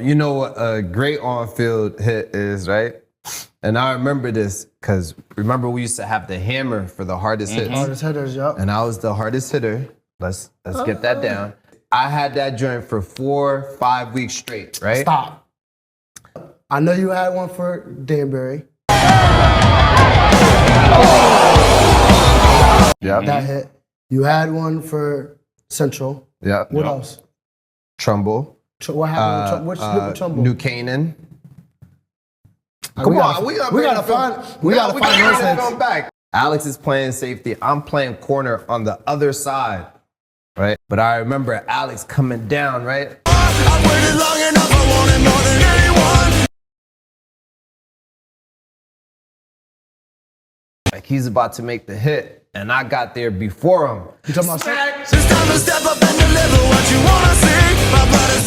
You know what a great on-field hit is, right? And I remember this because remember we used to have the hammer for the hardest hits. Hardest hitters, yup. And I was the hardest hitter. Let's get that down. I had that joint for 4-5 weeks straight, right? Stop. I know you had one for Danbury. Yeah. That hit. You had one for Central. Yeah. What else? Trumbull. What happened? Which Trumbull? New Canaan. We gotta find those hits. Back. Alex is playing safety. I'm playing corner on the other side, right? But I remember Alex coming down, right? I waited long enough, I wanted more than anyone. Like he's about to make the hit, and I got there before him. You talking about It's time to step up and deliver what you wanna see. My blood is